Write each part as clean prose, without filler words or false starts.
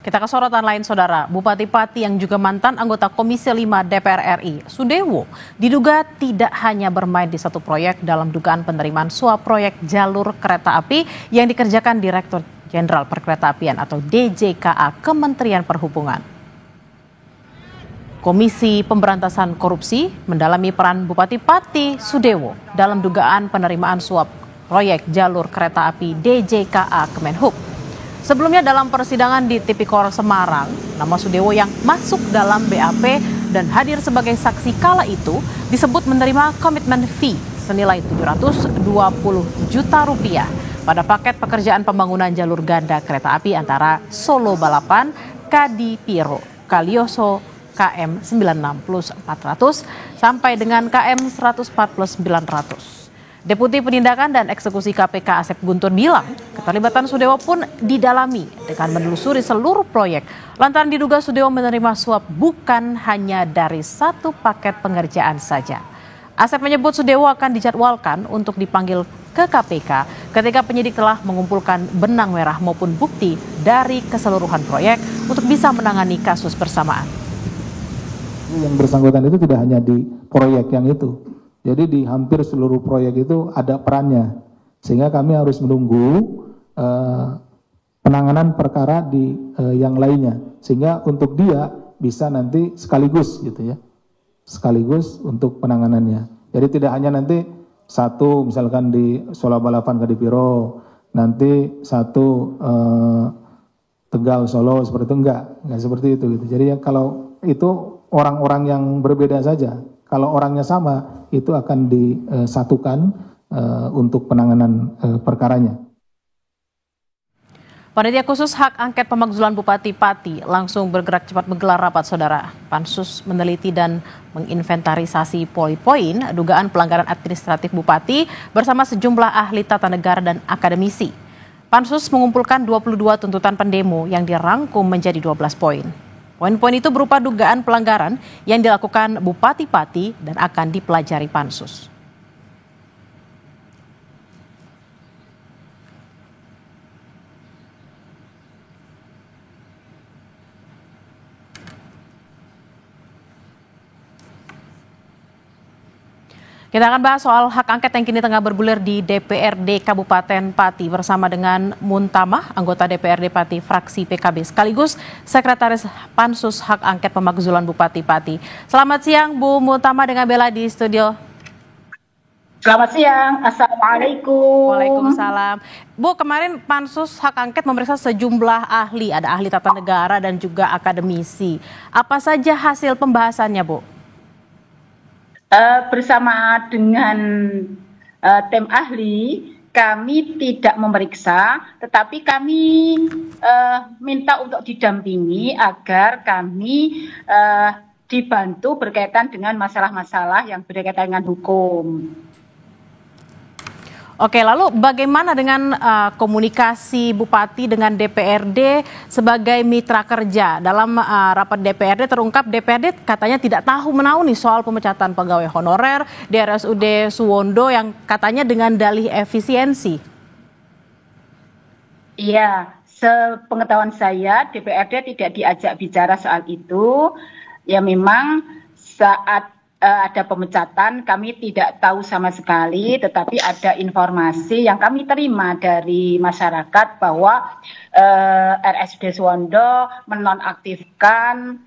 Kita ke sorotan lain, Saudara. Bupati Pati yang juga mantan anggota Komisi 5 DPR RI, Sudewo, diduga tidak hanya bermain di satu proyek dalam dugaan penerimaan suap proyek jalur kereta api yang dikerjakan Direktur Jenderal Perkeretaapian atau DJKA Kementerian Perhubungan. Komisi Pemberantasan Korupsi mendalami peran Bupati Pati Sudewo dalam dugaan penerimaan suap proyek jalur kereta api DJKA Kemenhub. Sebelumnya dalam persidangan di Tipikor Semarang, nama Sudewo yang masuk dalam BAP dan hadir sebagai saksi kala itu disebut menerima komitmen fee senilai 720 juta rupiah pada paket pekerjaan pembangunan jalur ganda kereta api antara Solo Balapan, Kadipiro, Kalioso, KM 96 plus 400 sampai dengan KM 104 plus 900. Deputi Penindakan dan Eksekusi KPK Asep Guntur bilang keterlibatan Sudewo pun didalami dengan menelusuri seluruh proyek lantaran diduga Sudewo menerima suap bukan hanya dari satu paket pengerjaan saja. Asep menyebut Sudewo akan dijadwalkan untuk dipanggil ke KPK ketika penyidik telah mengumpulkan benang merah maupun bukti dari keseluruhan proyek untuk bisa menangani kasus bersamaan. Yang bersangkutan itu tidak hanya di proyek yang itu. Jadi di hampir seluruh proyek itu ada perannya, sehingga kami harus menunggu penanganan perkara di yang lainnya, sehingga untuk dia bisa nanti sekaligus gitu ya, sekaligus untuk penanganannya. Jadi tidak hanya nanti satu misalkan di Solo Balapan Kadipiro, nanti satu Tegal Solo seperti itu enggak seperti itu gitu. Jadi ya kalau itu orang-orang yang berbeda saja. Kalau orangnya sama, itu akan disatukan untuk penanganan perkaranya. Panitia Khusus Hak Angket Pemakzulan Bupati Pati langsung bergerak cepat menggelar rapat, Saudara. Pansus meneliti dan menginventarisasi poin-poin dugaan pelanggaran administratif Bupati bersama sejumlah ahli tata negara dan akademisi. Pansus mengumpulkan 22 tuntutan pendemo yang dirangkum menjadi 12 poin. Poin-poin itu berupa dugaan pelanggaran yang dilakukan Bupati Pati dan akan dipelajari Pansus. Kita akan bahas soal hak angket yang kini tengah bergulir di DPRD Kabupaten Pati bersama dengan Muntamah, anggota DPRD Pati fraksi PKB sekaligus Sekretaris Pansus Hak Angket Pemakzulan Bupati Pati. Selamat siang Bu Muntamah dengan Bella di studio. Selamat siang, Assalamualaikum. Waalaikumsalam. Bu, kemarin Pansus Hak Angket memeriksa sejumlah ahli, ada ahli tata negara dan juga akademisi. Apa saja hasil pembahasannya, Bu? Bersama dengan tim ahli, kami tidak memeriksa, tetapi kami minta untuk didampingi agar kami dibantu berkaitan dengan masalah-masalah yang berkaitan dengan hukum. Oke, lalu bagaimana dengan komunikasi Bupati dengan DPRD sebagai mitra kerja? Dalam rapat DPRD terungkap DPRD katanya tidak tahu menahu nih soal pemecatan pegawai honorer di RSUD Suwondo yang katanya dengan dalih efisiensi. Iya, sepengetahuan saya DPRD tidak diajak bicara soal itu. Ya memang saat ada pemecatan kami tidak tahu sama sekali, tetapi ada informasi yang kami terima dari masyarakat bahwa RSUD Suwondo menonaktifkan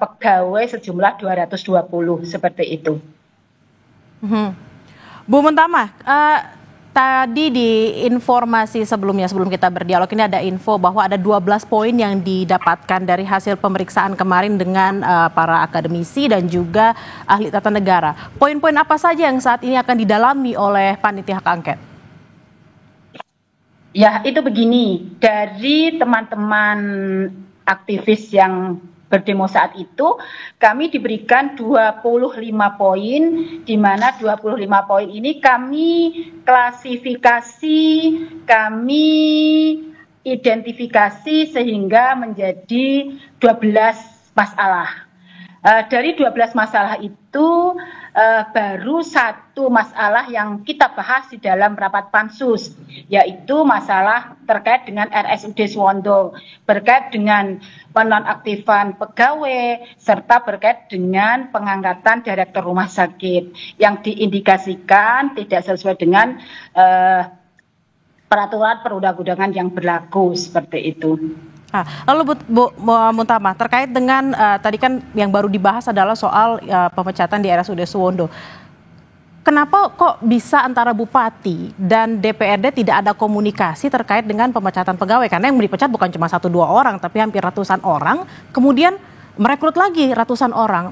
pegawai sejumlah 220 seperti itu. Bu Muntamah, tadi di informasi sebelum kita berdialog ini ada info bahwa ada 12 poin yang didapatkan dari hasil pemeriksaan kemarin dengan para akademisi dan juga ahli tata negara. Poin-poin apa saja yang saat ini akan didalami oleh panitia hak angket? Ya, itu begini, dari teman-teman aktivis yang berdemo saat itu, kami diberikan 25 poin, di mana 25 poin ini kami klasifikasi, kami identifikasi sehingga menjadi 12 masalah. Dari 12 masalah itu baru satu masalah yang kita bahas di dalam rapat pansus, yaitu masalah terkait dengan RSUD Suwondo, berkait dengan penonaktifan pegawai, serta berkait dengan pengangkatan direktur rumah sakit yang diindikasikan tidak sesuai dengan peraturan perundang-undangan yang berlaku, seperti itu. Lalu Bu Muntamah, terkait dengan tadi kan yang baru dibahas adalah soal pemecatan di RSUD Suwondo. Kenapa kok bisa antara Bupati dan DPRD tidak ada komunikasi terkait dengan pemecatan pegawai? Karena yang dipecat bukan cuma 1-2 orang, tapi hampir ratusan orang, kemudian merekrut lagi ratusan orang.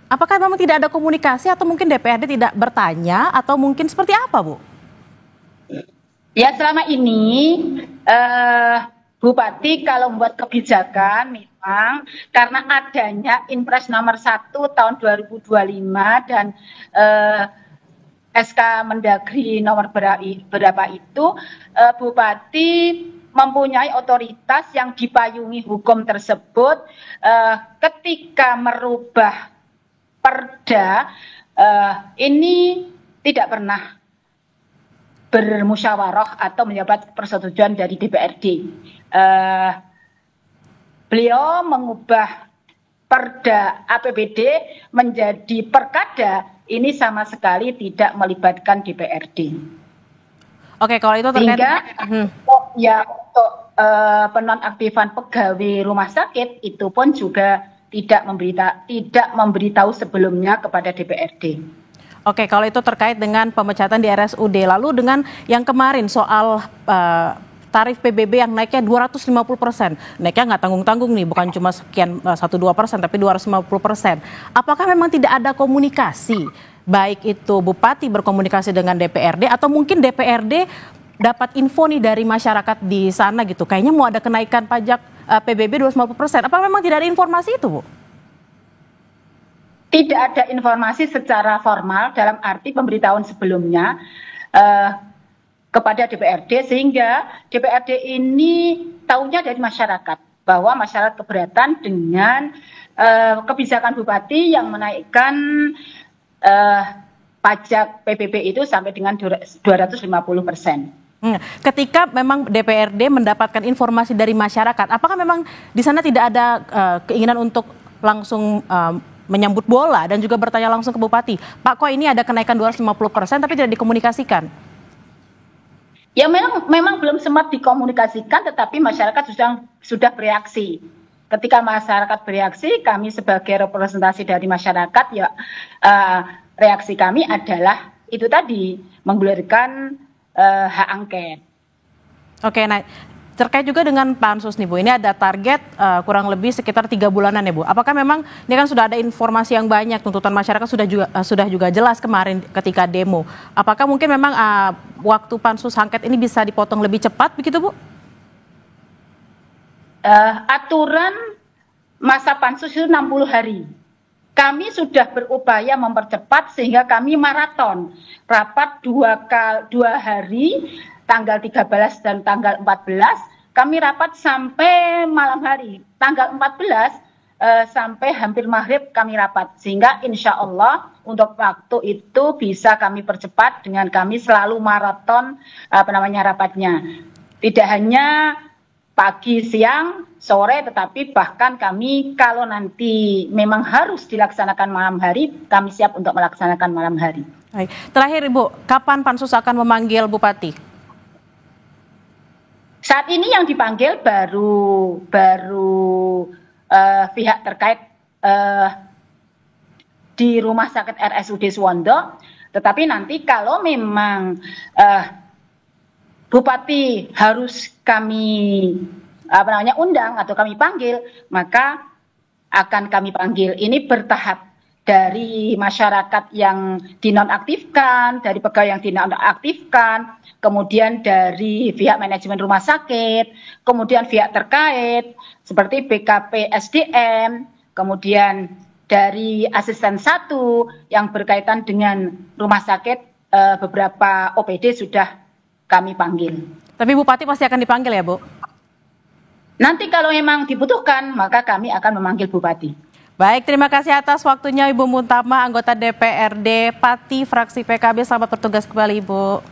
Apakah memang tidak ada komunikasi atau mungkin DPRD tidak bertanya atau mungkin seperti apa, Bu? Ya, selama ini Bupati kalau membuat kebijakan memang karena adanya Inpres nomor 1 tahun 2025 dan SK Mendagri nomor berapa itu, Bupati mempunyai otoritas yang dipayungi hukum tersebut ketika merubah perda ini tidak pernah bermusyawarah atau mendapat persetujuan dari DPRD. Beliau mengubah perda APBD menjadi perkada, ini sama sekali tidak melibatkan DPRD. Oke, kalau itu terkait sehingga untuk penonaktifan pegawai rumah sakit itu pun juga tidak memberitahu sebelumnya kepada DPRD. Oke, kalau itu terkait dengan pemecatan di RSUD, lalu dengan yang kemarin soal tarif PBB yang naiknya 250%, naiknya nggak tanggung-tanggung nih, bukan cuma sekian 1-2%, tapi 250%. Apakah memang tidak ada komunikasi, baik itu Bupati berkomunikasi dengan DPRD atau mungkin DPRD dapat info nih dari masyarakat di sana gitu, kayaknya mau ada kenaikan pajak PBB 250%, apa memang tidak ada informasi itu, Bu? Tidak ada informasi secara formal dalam arti pemberitahuan sebelumnya kepada DPRD, sehingga DPRD ini tahunya dari masyarakat bahwa masyarakat keberatan dengan kebijakan Bupati yang menaikkan pajak PBB itu sampai dengan 250%. Ketika memang DPRD mendapatkan informasi dari masyarakat, apakah memang di sana tidak ada keinginan untuk langsung menyambut bola dan juga bertanya langsung ke Bupati, Pak, kok ini ada kenaikan 250% tapi tidak dikomunikasikan? Ya, memang belum sempat dikomunikasikan, tetapi masyarakat sudah bereaksi. Ketika masyarakat bereaksi, kami sebagai representasi dari masyarakat, ya reaksi kami adalah itu tadi, menggulirkan hak angket. Oke, nah terkait juga dengan pansus nih, Bu, ini ada target kurang lebih sekitar 3 bulanan ya, Bu. Apakah memang ini kan sudah ada informasi yang banyak, tuntutan masyarakat sudah juga jelas kemarin ketika demo. Apakah mungkin memang waktu pansus angket ini bisa dipotong lebih cepat begitu, Bu? Aturan masa pansus itu 60 hari. Kami sudah berupaya mempercepat sehingga kami maraton rapat 2 hari, tanggal 13 dan tanggal 14, kami rapat sampai malam hari. Tanggal 14 sampai hampir maghrib kami rapat. Sehingga insya Allah untuk waktu itu bisa kami percepat dengan kami selalu maraton rapatnya. Tidak hanya pagi, siang, sore, tetapi bahkan kami kalau nanti memang harus dilaksanakan malam hari, kami siap untuk melaksanakan malam hari. Baik. Terakhir, Ibu, kapan Pansus akan memanggil Bupati? Saat ini yang dipanggil baru pihak terkait di Rumah Sakit RSUD Suwondo, tetapi nanti kalau memang Bupati harus kami undang atau kami panggil, maka akan kami panggil. Ini bertahap, dari masyarakat yang dinonaktifkan, dari pegawai yang dinonaktifkan, kemudian dari pihak manajemen rumah sakit, kemudian pihak terkait seperti BKP SDM, kemudian dari asisten 1 yang berkaitan dengan rumah sakit, beberapa OPD sudah kami panggil. Tapi Bupati pasti akan dipanggil ya, Bu? Nanti kalau memang dibutuhkan, maka kami akan memanggil Bupati. Baik, terima kasih atas waktunya Ibu Muntama, anggota DPRD Pati, fraksi PKB. Selamat bertugas kembali, Ibu.